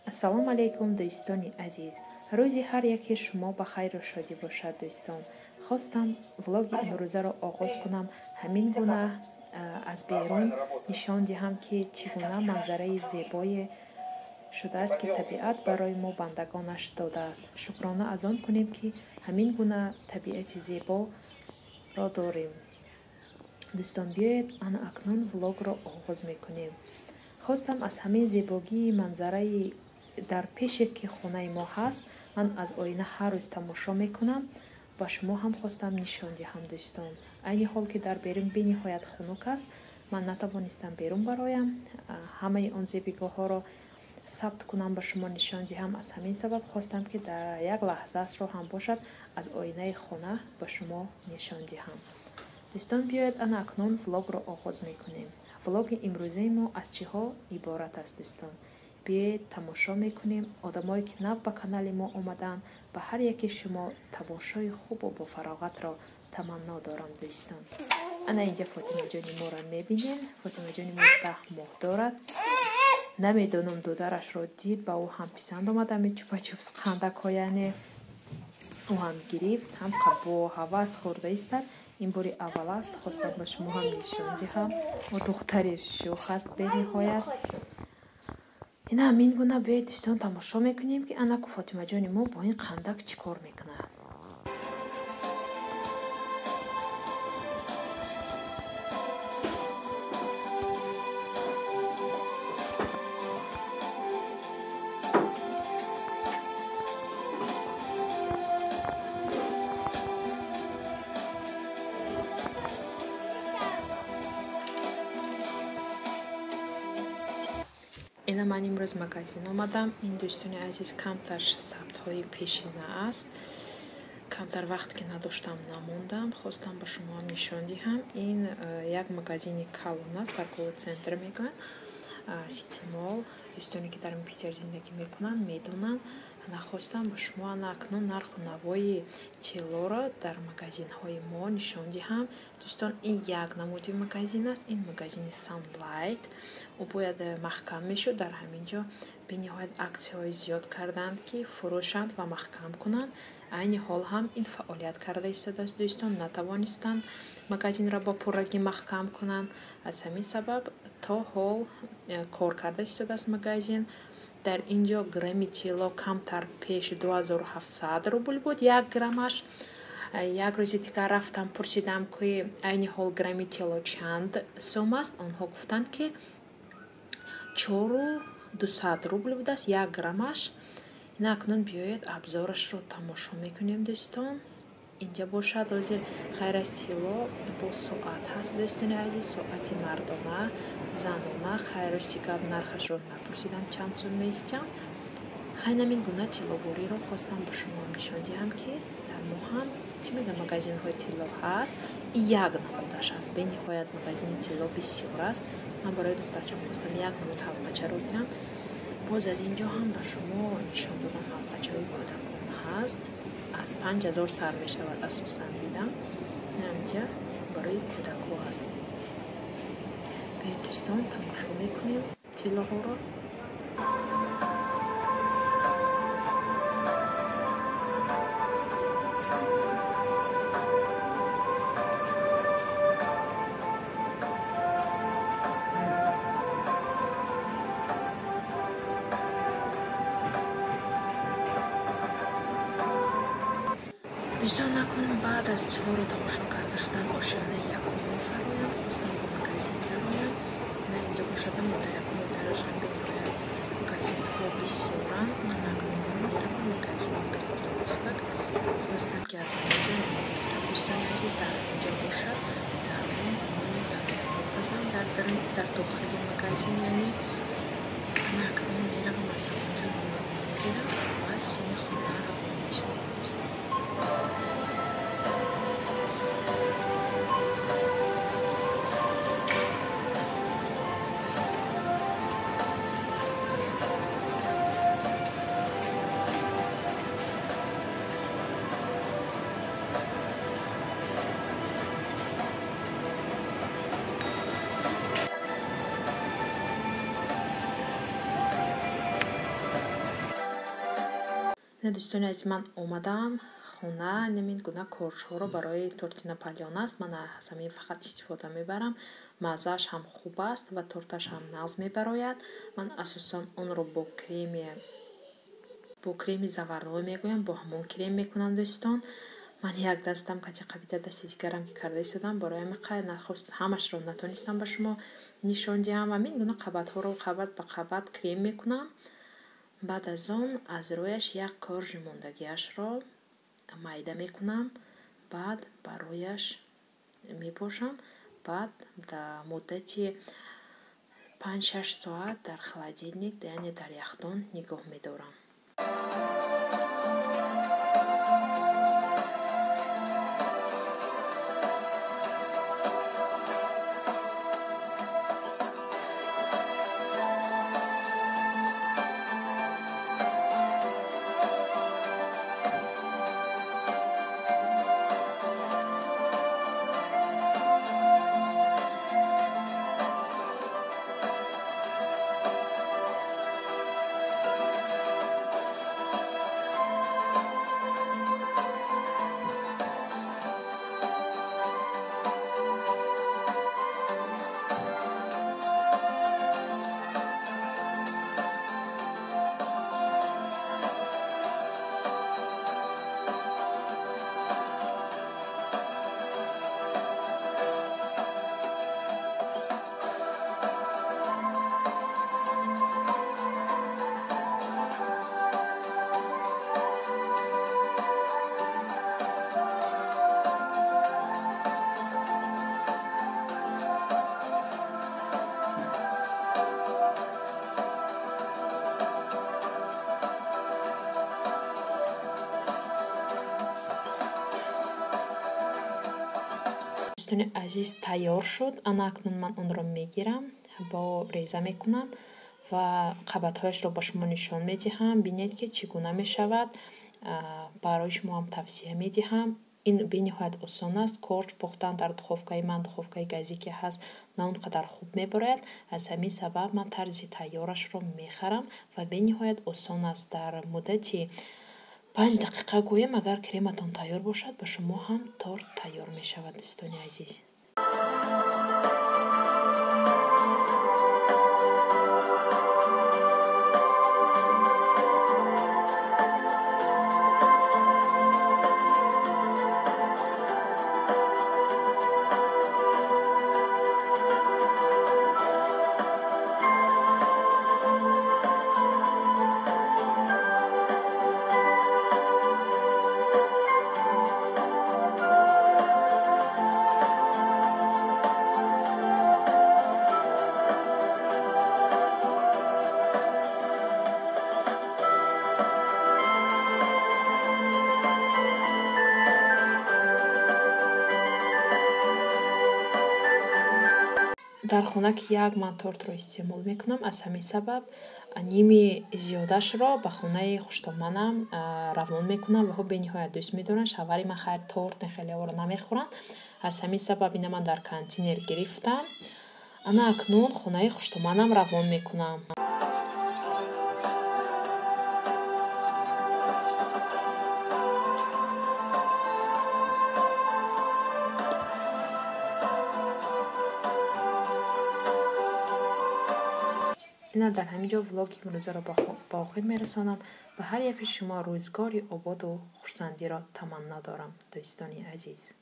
ассалому алайкум дӯстони азиз. Рӯзи ҳар яке шумо ба хайру шодӣ бошад дӯстон. Хостам влоги имрӯзаро оғоз кунам, ҳамин гуна аз берун нишон диҳам ки чӣ гуна манзараи зебое шудааст ки табиат барои мо бандагонаш додааст. Шукрона аз он кунем ки ҳамин гуна табиати зеборо дорем. дӯстон биёед ана акнун влогро оғоз мекунем. хостам аз ҳамин зебогии манзараи дар пеше ки хонаи мо ҳаст ман аз оина ҳар рӯз тамошо мекунам. ба шумо ҳам хостам нишон диҳам дӯстон. айни ҳол ки дар берун бениҳоят хунук аст, ман натавонистам берун бароям, ҳамаи он зебигоҳҳоро сабт кунам, ба шумо нишон диҳам. аз ҳамин сабаб хостам ки дар як лаҳзаро ҳам бошад аз оинаи хона ба шумо нишон диҳам. дӯстон биёед ана акнун влогро оғоз мекунем. влоги имрӯзаи мо аз чиҳо иборат аст дӯстон? биёед тамошо мекунем. одамое ки нав ба канали мо омаданд, ба ҳар яки шумо тамошои хубу бо фароғатро таманно дорам дӯстон. ана инҷа фотимаҷони моро мебинем. фотимаҷони мо 10 моҳ дорад. намедонам додарашро дид, ба ӯ ҳам писанд омад ами чупачупс қандакҳо, яъне ӯ ҳам гирифт, ҳам бо ҳавас хӯрда истад. ин бори аввал аст. хостам ба шумо ҳам нишон диҳам. мо духтари шӯх аст бениҳоят. ина ҳамин гуна биёед дӯстон тамошо мекунем ки ана фотимаҷони мо бо ин қандак чӣ кор мекунад. ина ман имрӯз магазин омадам. ин дӯстони азиз камтар сабтҳои пешина аст. камтар вақт ки надоштам намондам, хостам ба шумо нишон диҳам. ин як магазини калон аст, дар центр мегӯянд сити мол. дӯстоне ки дар Питер зиндагӣ мекунанд медонанд. нахостам ба шумо ана акнун нарху навои тиллоро дар магазинҳои мо нишон диҳам. дӯстон ин як намуди магазин аст. ин магазини Sunlight. ӯ бояд маҳкам мешуд. дар ҳамин ҷо бениҳоят аксияҳои зиёд карданд ки фурӯшанд ва маҳкам кунанд. айни ҳол ҳам ин фаъолият карда истодааст дӯстон. натавонистанд магазинро бо пуррагӣ маҳкам кунанд. аз ҳамин сабаб то ҳол кор карда истодааст магазин. дар ин ҷо грамми тилло камтар пеш 2700 рубл буд як граммаш. як рӯзи дигар рафтам пурсидам ки айни ҳол грамми тилло чанд сум аст. онҳо гуфтанд ки 4200 рубл будааст як граммаш. ина акнун биёед абзорашро тамошо мекунем дӯстон. инҷа бошад ҳозир ғайр аз тилло бо соат ҳаст дӯстони азиз. соати мардона, занона. хайрости гап нархашро напурсидам чанд сум меистям. хайна мин гуна тилловориро хостам ба шумо нишон диҳам ки дар мо ҳам чӣ мегӯям магазинҳои тилло ҳаст. як намудаш аст. бениҳоят магазини тилло бисёр аст. ман барои духтарчам хостам як намуд ҳалқачаро гирам. боз аз ин ҷо ҳам ба шумо нишон додам ҳалқачаҳои кӯдакон ҳаст. аз 5000 сар мешавад асосан дидам. инҷа барои кӯдакҳо ҳаст. биёед дӯстон тамошо мекунем тиллоҳоро. дӯстон накун баъд аз тиллоро тамошо карда шудан ошёнаи якум мефармоям. хостам ба магазин дароям. на инҷа бошадам дар якум этажам бениҳоят магазинҳо бисёранд. ман акнун меравам магазини брикростак. хостам ки аз инҷо намегирам дӯстони азиз. дар инҷо бошад даром мепазам дар дохили магазин, яъне ман акнун меравам аз инҷо номро мегирам ва сими хонаро мешавам дӯстон. دوستانی عزیز من اومدم خونه نمید گونه کورچو رو برای تورت ناپلیون است. من از همین فقط استفاده میبرم. مزهش هم خوب است و تورتش هم ناز میبراید. من اساسا اون رو با کریم زغالو میگویم، با همون کریم میکنم دوستان. من یک دستم کتی قبیده دستی دیگرم که کرده شدم برای مقدار نخست همش رو نتونستم به شما نشان دهم. همین گونه قبات ها رو قبات به قبات کریم میکنم. بعد از اون از رویش یک کورج موندگیش را майда میکنم. بعد برایش میپاشم. بعد در مدتی 5-6 ساعت در холодильник یعنی در یخدان نگاه میدارم. دوستان عزیز تیار شد. انا اکنون من اون رو میگیرم با ریزه میکنم و قبطهایش رو با شما نشان میدهم. بینید که چگونه میشود. برای شما هم توصیه میدهم. این به نهایت آسان است. کورج پختن در دуховкаи من دуховкаи گازی که هست نه اونقدر خوب میبراید. از همین سبب من طرز تیارش رو میخرم و به نهایت آسان است. در مدتی 5 دقیقه گویم اگر کریمتان تیار باشد به شما هم تورت تیار می شود. دوستان عزیز در خانه که یک من تورت رو استعمال میکنم. از همین سبب نیمی زیادش را به خانه خوشتامنم روان میکنم و به نهایت دوست میدارن. شوهر من خیر تورت خیلی ها رو نمیخورن. از همین سبب اینه من در کانتینر گرفتم. انا اکنون خانه خوشتامنم روان میکنم. اینا در همینجا ولاگ امروزه را با آخر میرسانم. به هر یک شما روزگاری آباد و خرسندی را تمنا دارم دوستانی عزیز.